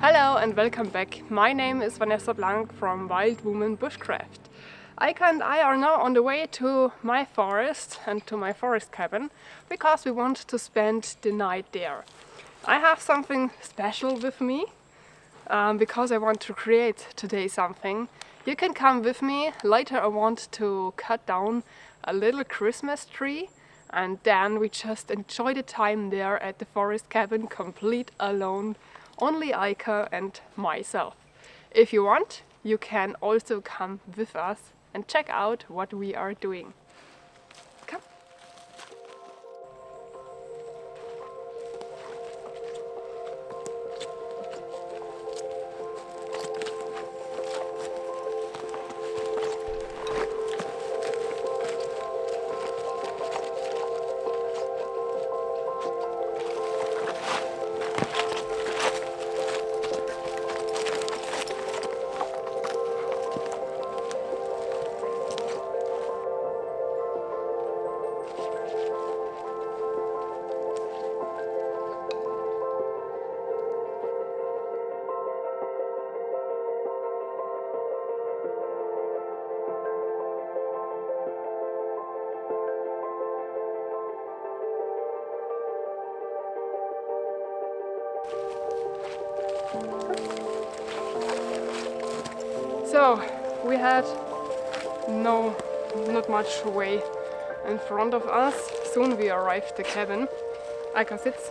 Hello and welcome back. My name is Vanessa from Wild Woman Bushcraft. Aika and I are now on the way to my forest and to my forest cabin because we want to spend the night there. I have something special with me because I want to create today something. You can come with me. Later I want to cut down a little Christmas tree and then we just enjoy the time there at the forest cabin complete alone. Only Aika and myself. If you want, you can also come with us and check out what we are doing. Come! So we had not much way in front of us. Soon we arrived at the cabin. Aika sits.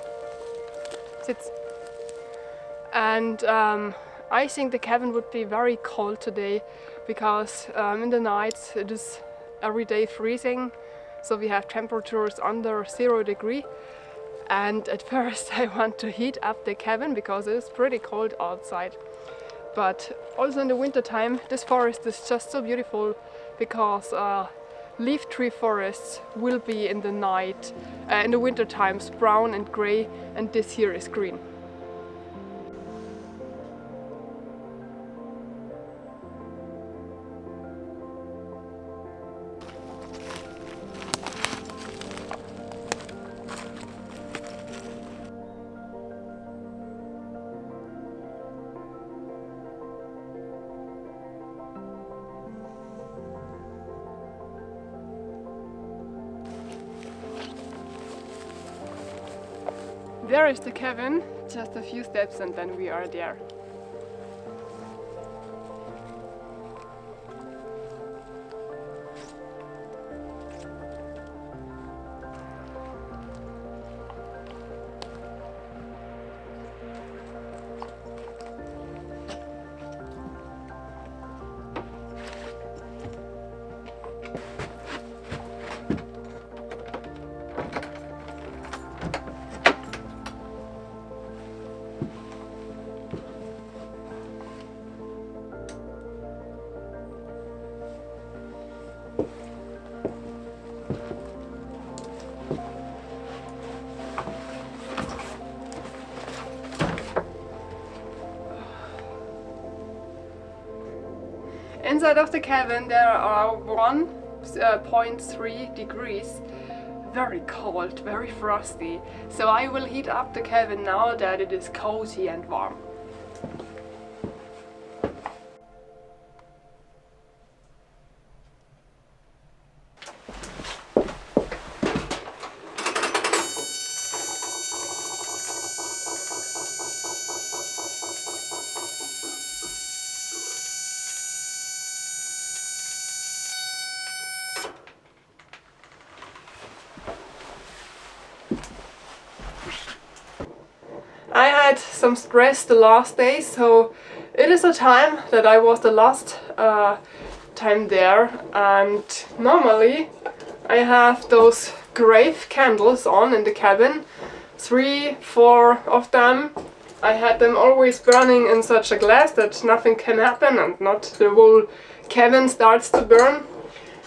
And I think the cabin would be very cold today because in the night it is every day freezing. So we have temperatures under 0 degree. And at first I want to heat up the cabin because it is pretty cold outside. But also in the winter time, this forest is just so beautiful because leaf tree forests will be in the night, in the winter times, brown and grey, and this here is green. There is the cabin, just a few steps and then we are there. Inside of the cabin there are 1.3 degrees, very cold, very frosty. So I will heat up the cabin now that it is cozy and warm. I had some stress the last day, so it is a time that I was the last time there, and normally I have those grave candles on in the cabin, 3, 4 of them. I had them always burning in such a glass that nothing can happen and not the whole cabin starts to burn.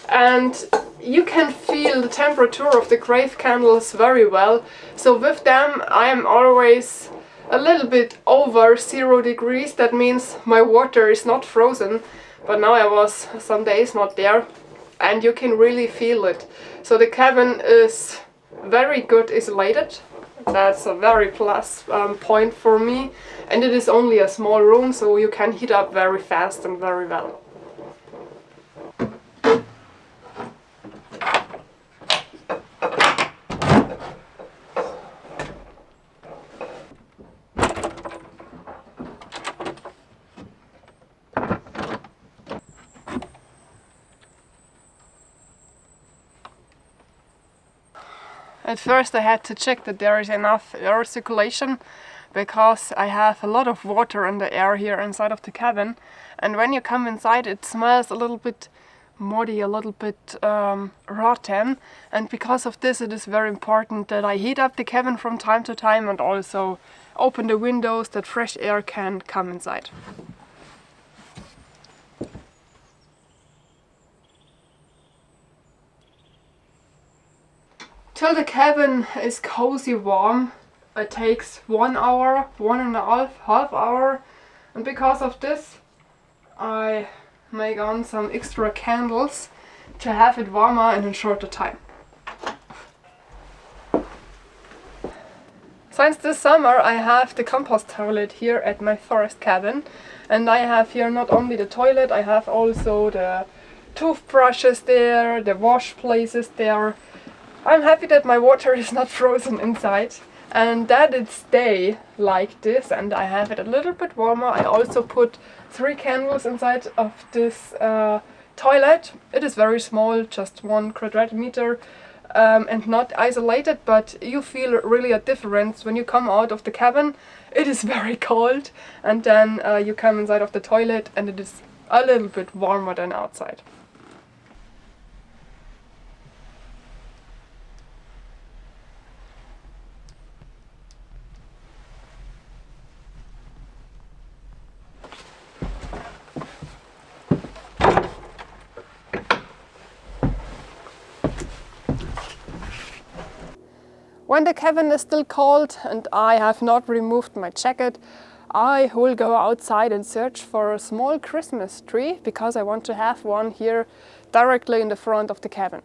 And you can feel the temperature of the grave candles very well. So with them I am always a little bit over 0 degrees. That means my water is not frozen. But now I was some days not there and you can really feel it. So the cabin is very good isolated. That's a very plus point for me, and it is only a small room, so you can heat up very fast and very well. At first I had to check that there is enough air circulation, because I have a lot of water in the air here inside of the cabin, and when you come inside it smells a little bit muddy, a little bit rotten, and because of this it is very important that I heat up the cabin from time to time and also open the windows that fresh air can come inside. Till the cabin is cozy warm, it takes 1 hour, 1.5 half hour, and because of this I make on some extra candles to have it warmer in a shorter time. Since this summer I have the compost toilet here at my forest cabin, and I have here not only the toilet, I have also the toothbrushes there, the wash places there. I'm happy that my water is not frozen inside and that it stay like this, and I have it a little bit warmer. I also put 3 candles inside of this toilet. It is very small, just 1 quadrat meter, and not isolated, but you feel really a difference when you come out of the cabin. It is very cold, and then you come inside of the toilet and it is a little bit warmer than outside. When the cabin is still cold and I have not removed my jacket, I will go outside and search for a small Christmas tree, because I want to have one here directly in the front of the cabin.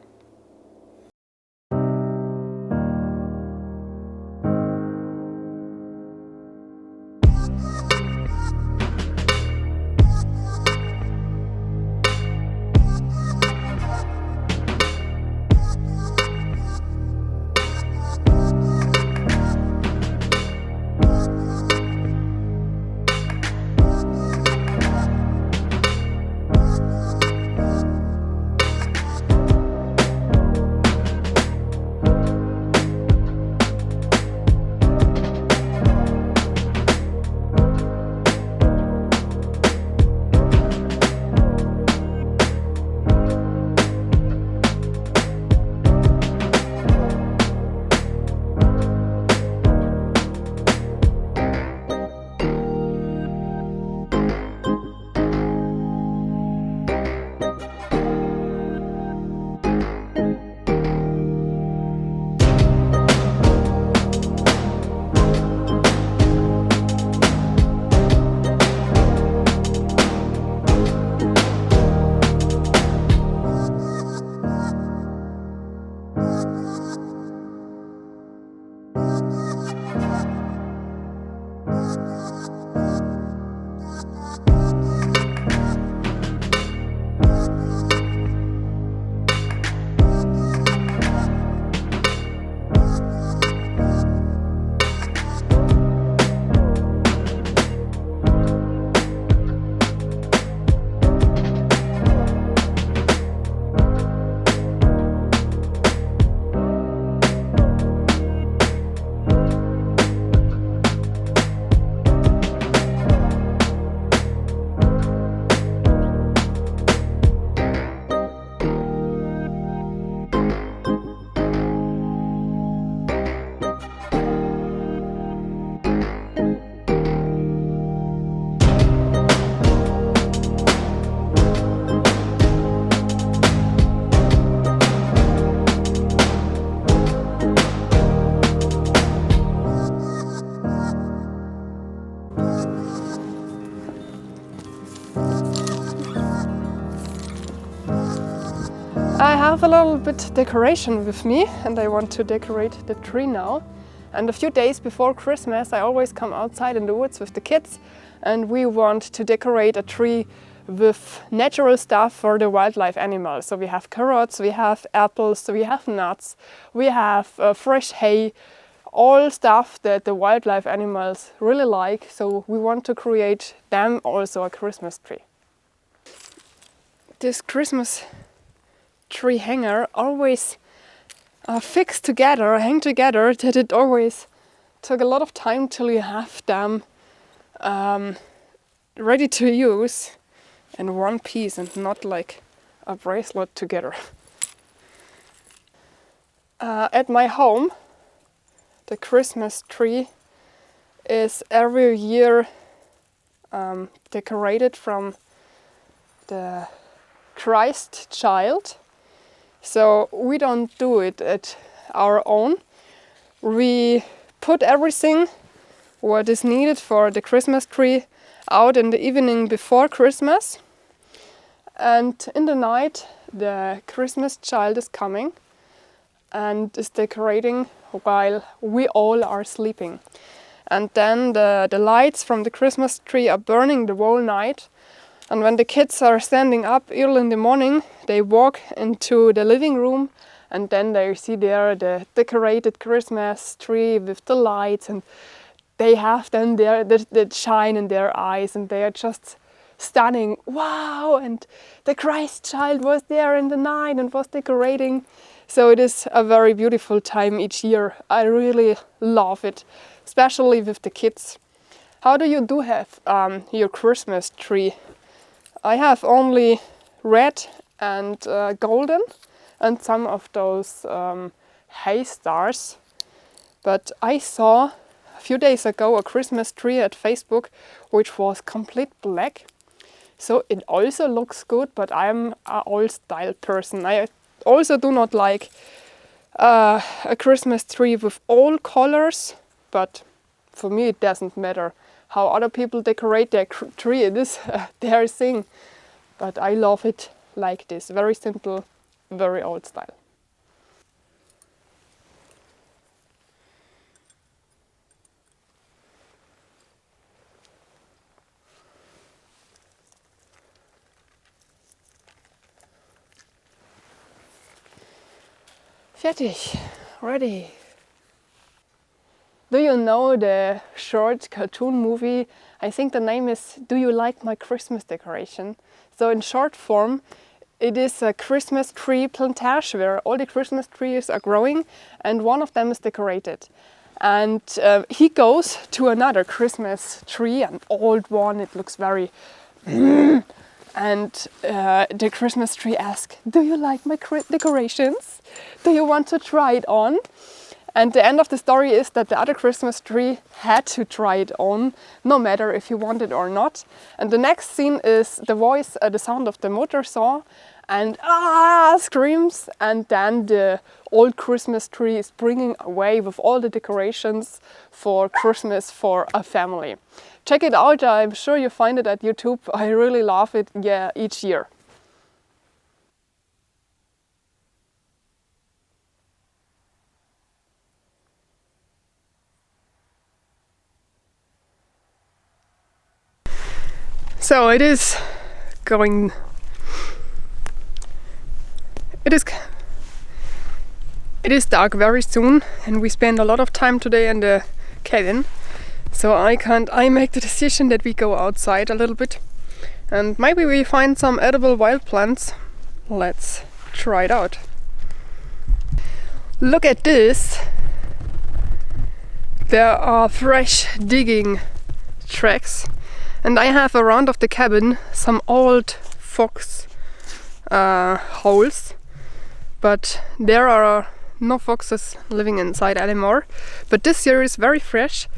I have a little bit decoration with me and I want to decorate the tree now. And a few days before Christmas I always come outside in the woods with the kids, and we want to decorate a tree with natural stuff for the wildlife animals. So we have carrots, we have apples, we have nuts, we have fresh hay, all stuff that the wildlife animals really like. So we want to create them also a Christmas tree. This Christmas tree hanger always fixed together, hang together, that it always took a lot of time till you have them ready to use in one piece and not like a bracelet together. At my home, the Christmas tree is every year decorated from the Christ child. So we don't do it at our own. We put everything what is needed for the Christmas tree out in the evening before Christmas. And in the night the Christmas child is coming and is decorating while we all are sleeping. And then the lights from the Christmas tree are burning the whole night. And when the kids are standing up early in the morning, they walk into the living room and then they see there the decorated Christmas tree with the lights, and they have then the shine in their eyes and they are just stunning. Wow! And the Christ child was there in the night and was decorating. So it is a very beautiful time each year. I really love it, especially with the kids. How do you have your Christmas tree? I have only red and golden and some of those hay stars. But I saw a few days ago a Christmas tree at Facebook which was complete black. So it also looks good, but I'm an old style person. I also do not like a Christmas tree with all colors, but for me it doesn't matter how other people decorate their tree. It is their thing, but I love it like this, very simple, very old style. Fertig, ready. Do you know the short cartoon movie? I think the name is Do You Like My Christmas Decoration? So in short form, it is a Christmas tree plantage where all the Christmas trees are growing and one of them is decorated. And he goes to another Christmas tree, an old one, it looks very... And the Christmas tree asks, do you like my decorations? Do you want to try it on? And the end of the story is that the other Christmas tree had to try it on, no matter if he wanted or not. And the next scene is the voice, the sound of the motor saw, and screams. And then the old Christmas tree is bringing away with all the decorations for Christmas for a family. Check it out, I'm sure you find it at YouTube. I really love it, yeah, each year. So it is going... It is dark very soon and we spend a lot of time today in the cabin. So I make the decision that we go outside a little bit and maybe we find some edible wild plants. Let's try it out. Look at this. There are fresh digging tracks. And I have around of the cabin some old fox holes, but there are no foxes living inside anymore. But this year is very fresh,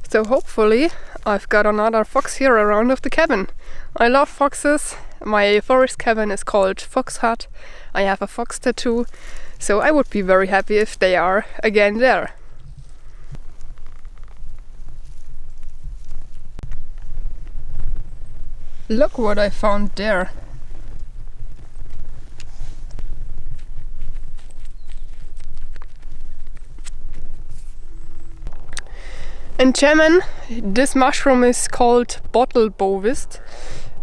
so hopefully I've got another fox here around of the cabin. I love foxes. My forest cabin is called Fox Hut. I have a fox tattoo, so I would be very happy if they are again there. Look what I found there. In German, this mushroom is called bottlebovist.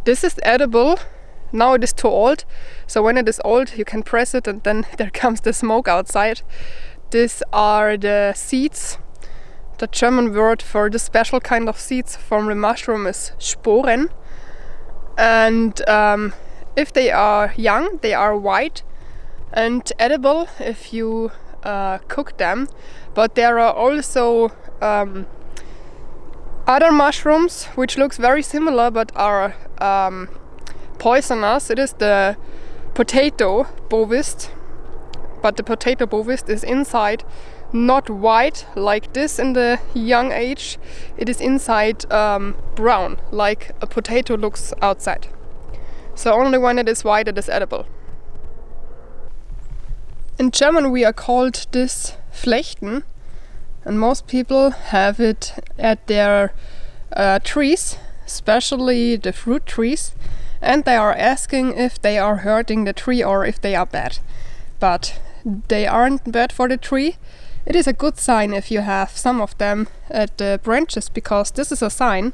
This is edible. Now it is too old, so when it is old you can press it and then there comes the smoke outside. These are the seeds. The German word for this special kind of seeds from the mushroom is Sporen. And if they are young, they are white and edible if you cook them. But there are also other mushrooms which looks very similar but are poisonous. It is the potato bovist, but the potato bovist is inside not white like this in the young age. It is inside brown like a potato looks outside. So only when it is white it is edible. In German we are called this Flechten, and most people have it at their trees, especially the fruit trees, and they are asking if they are hurting the tree or if they are bad. But they aren't bad for the tree. It is a good sign if you have some of them at the branches, because this is a sign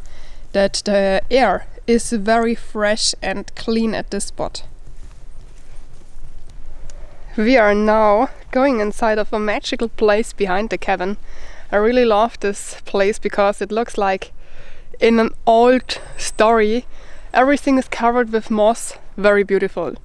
that the air is very fresh and clean at this spot. We are now going inside of a magical place behind the cabin. I really love this place because it looks like in an old story. Everything is covered with moss, very beautiful.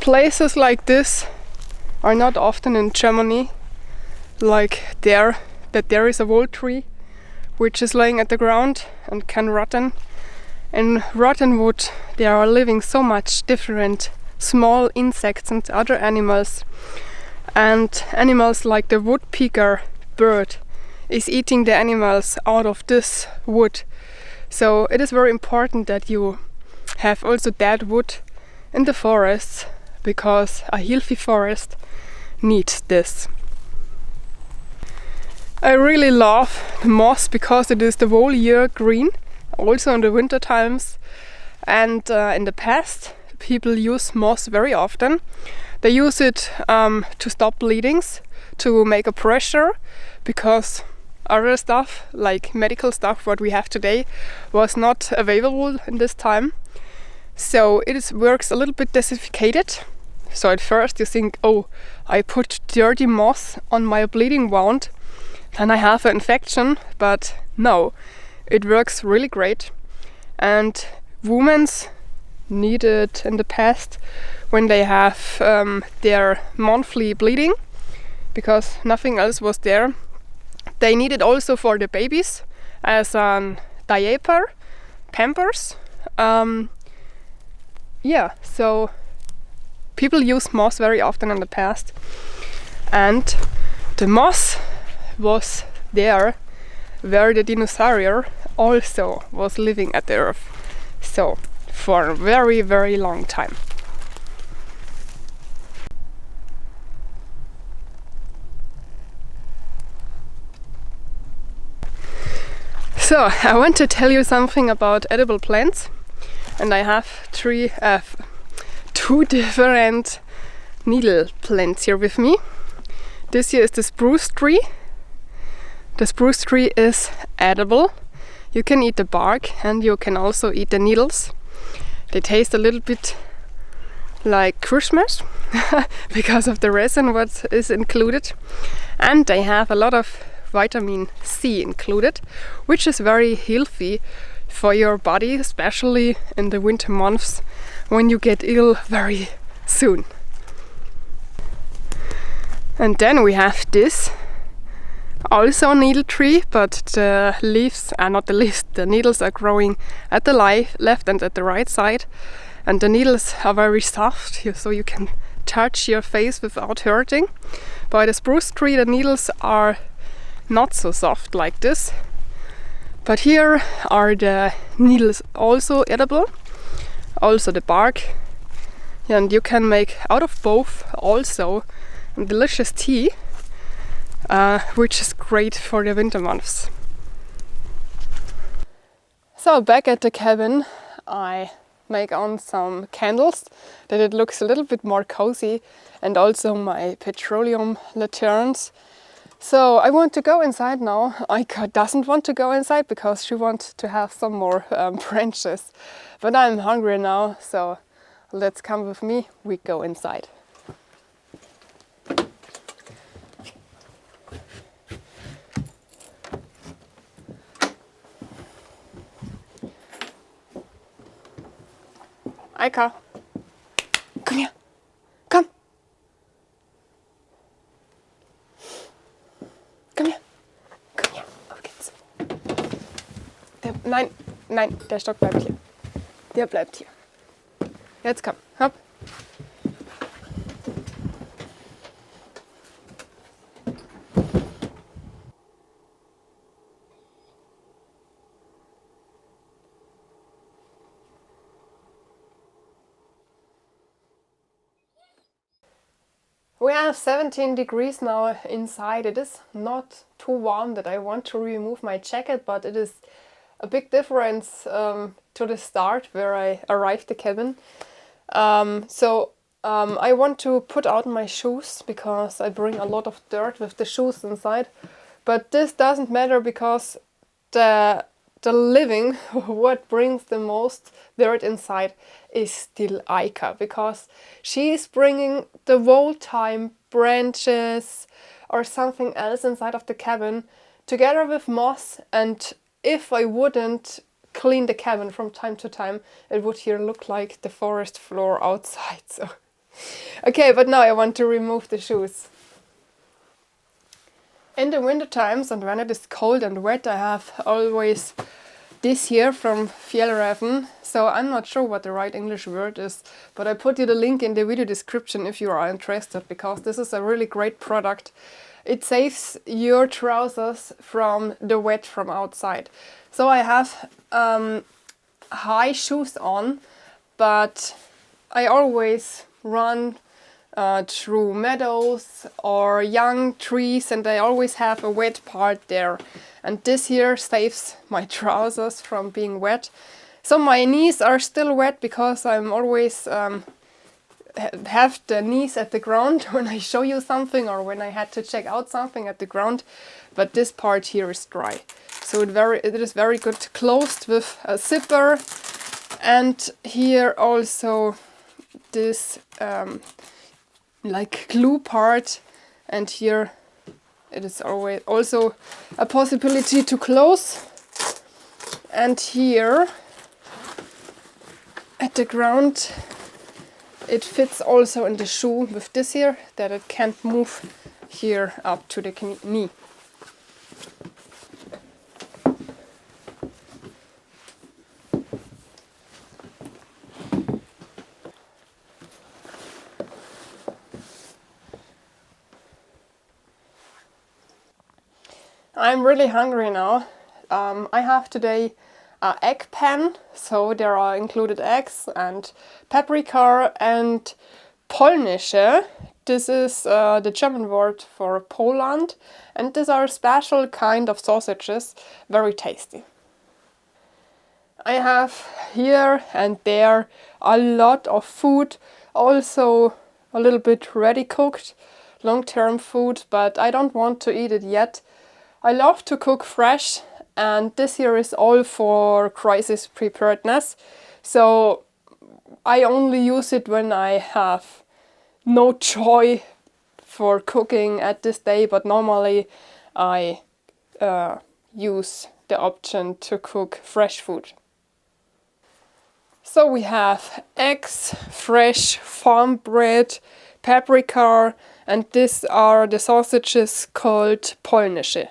Places like this are not often in Germany, like there is a wool tree which is laying at the ground and can rotten. In rotten wood there are living so much different small insects and other animals, and animals like the woodpecker bird is eating the animals out of this wood. So it is very important that you have also dead wood in the forests, because a healthy forest needs this. I really love the moss because it is the whole year green, also in the winter times. And in the past, people use moss very often. They use it to stop bleedings, to make a pressure, because other stuff, like medical stuff, what we have today, was not available in this time. So it works a little bit desinfected. So at first you think, oh, I put dirty moss on my bleeding wound, then I have an infection. But no, it works really great. And women need it in the past when they have their monthly bleeding, because nothing else was there. They need it also for the babies as a diaper, pampers. So people use moss very often in the past, and the moss was there where the dinosaur also was living at the earth, so for a very, very long time. So I want to tell you something about edible plants, and I have two different needle plants here with me. This here is the spruce tree. The spruce tree is edible. You can eat the bark and you can also eat the needles. They taste a little bit like Christmas because of the resin what is included, and they have a lot of vitamin C included, which is very healthy for your body, especially in the winter months when you get ill very soon. And then we have this, also a needle tree, but the leaves are not the leaves, the needles are growing at the left and at the right side, and the needles are very soft, so you can touch your face without hurting. By the spruce tree the needles are not so soft like this, But here are the needles also edible, also the bark, and you can make out of both also a delicious tea, which is great for the winter months. So back at the cabin, I make on some candles that it looks a little bit more cozy, and also my petroleum lanterns. So I want to go inside now. Aika doesn't want to go inside because she wants to have some more branches. But I'm hungry now, so let's come with me. We go inside. Aika, come here. Come. Komm her. Komm her. Auf geht's. Nein, nein, der Stock bleibt hier. Der bleibt hier. Jetzt komm, hopp. We have 17 degrees now inside. It is not too warm that I want to remove my jacket, but it is a big difference to the start where I arrived the cabin. I want to put out my shoes because I bring a lot of dirt with the shoes inside. But this doesn't matter because the living, what brings the most dirt inside, is still Aika, because she's bringing the whole time branches or something else inside of the cabin together with moss, and if I wouldn't clean the cabin from time to time, it would here look like the forest floor outside. So okay, but now I want to remove the shoes. In the winter times and when it is cold and wet, I have always this here from Feuerhand. So I'm not sure what the right English word is, but I put you the link in the video description if you are interested, because this is a really great product. It saves your trousers from the wet from outside. So I have high shoes on, but I always run through meadows or young trees, and I always have a wet part there. And this here saves my trousers from being wet. So my knees are still wet because I'm always have the knees at the ground when I show you something or when I had to check out something at the ground. But this part here is dry. So it is very good closed with a zipper. And here also this like glue part, and here it is always also a possibility to close. And here at the ground it fits also in the shoe with this here, that it can't move here up to the knee. I'm really hungry now. I have today an egg pan, so there are included eggs and paprika and polnische. This is the German word for Poland, and these are special kind of sausages, very tasty. I have here and there a lot of food, also a little bit ready cooked, long-term food, but I don't want to eat it yet. I love to cook fresh, and this here is all for crisis preparedness. So I only use it when I have no joy for cooking at this day, but normally I use the option to cook fresh food. So we have eggs, fresh farm bread, paprika, and these are the sausages called polnische.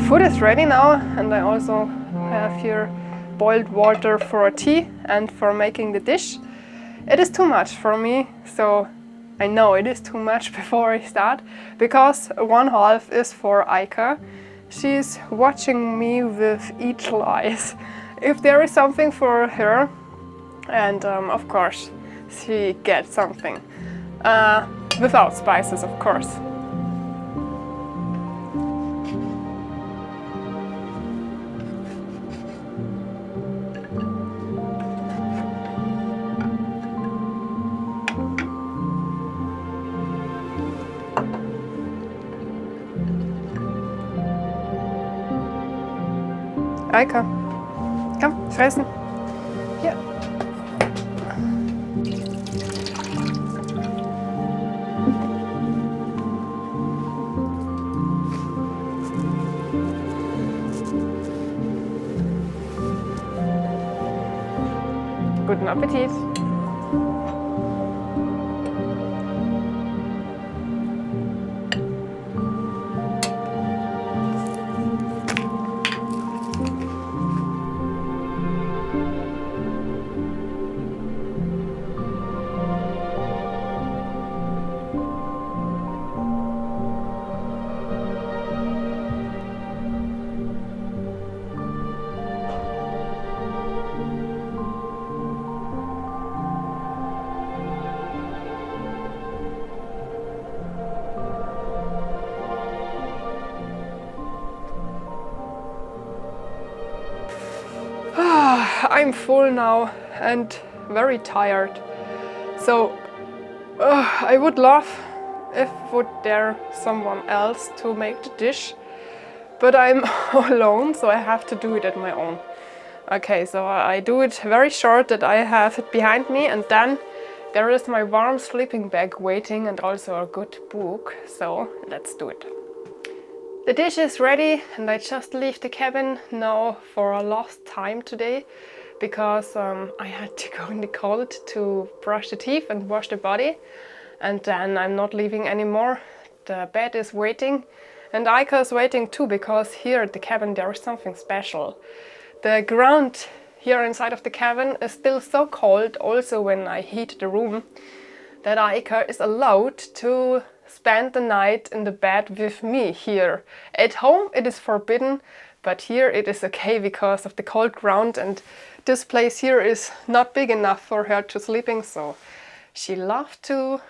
food is ready now, and I also have here boiled water for tea and for making the dish. It is too much for me, so I know it is too much before I start, because one half is for Aika. She's watching me with eagle eyes. If there is something for her, and of course she gets something. Without spices, of course. Aika, komm, fressen. Hier. Guten Appetit. I'm full now and very tired. So I would love if would there someone else to make the dish, but I'm alone, so I have to do it at my own. Okay, so I do it very short, that I have it behind me, and then there is my warm sleeping bag waiting and also a good book, so let's do it. The dish is ready, and I just leave the cabin now for a last time today, because I had to go in the cold to brush the teeth and wash the body, and then I'm not leaving anymore. The bed is waiting, and Aika is waiting too, because here at the cabin there is something special. The ground here inside of the cabin is still so cold, also when I heat the room, that Aika is allowed to spend the night in the bed with me here. At home it is forbidden, but here it is okay because of the cold ground, and this place here is not big enough for her to sleeping, so she loves to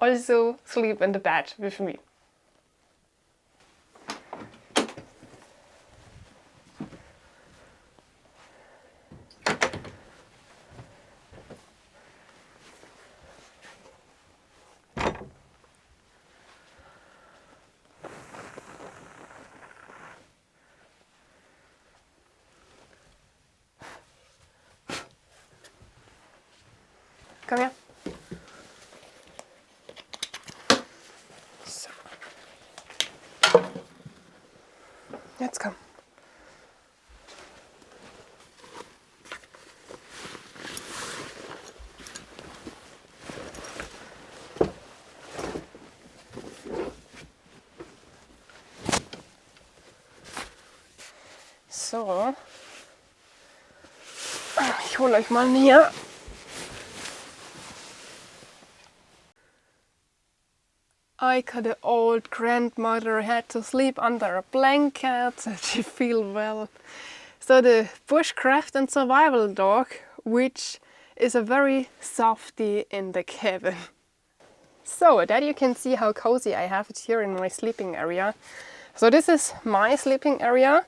also sleep in the bed with me. Komm her. So. Jetzt komm. So. Ich hole euch mal näher. Aika, the old grandmother, had to sleep under a blanket so she feel well. So the Bushcraft and survival dog, which is a very softie in the cabin. So that you can see how cozy I have it here in my sleeping area. So this is my sleeping area.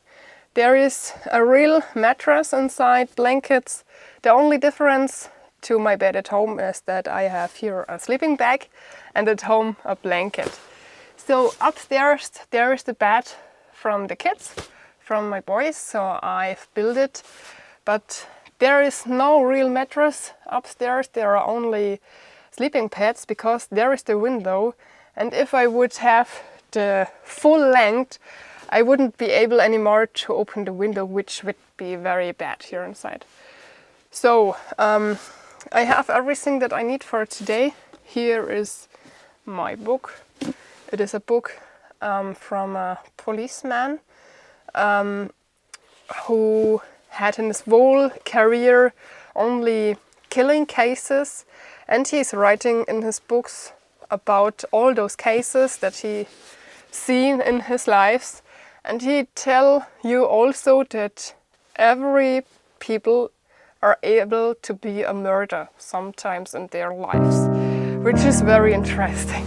There is a real mattress inside, blankets. The only difference to my bed at home is that I have here a sleeping bag, and at home a blanket. So upstairs there is the bed from the kids, from my boys, so I've built it. But there is no real mattress upstairs, there are only sleeping pads, because there is the window, and if I would have the full length I wouldn't be able anymore to open the window, which would be very bad here inside. So I have everything that I need for today. Here is my book. It is a book from a policeman who had in his whole career only killing cases, and he's writing in his books about all those cases that he seen in his lives. And he tell you also that every people are able to be a murderer sometimes in their lives, which is very interesting.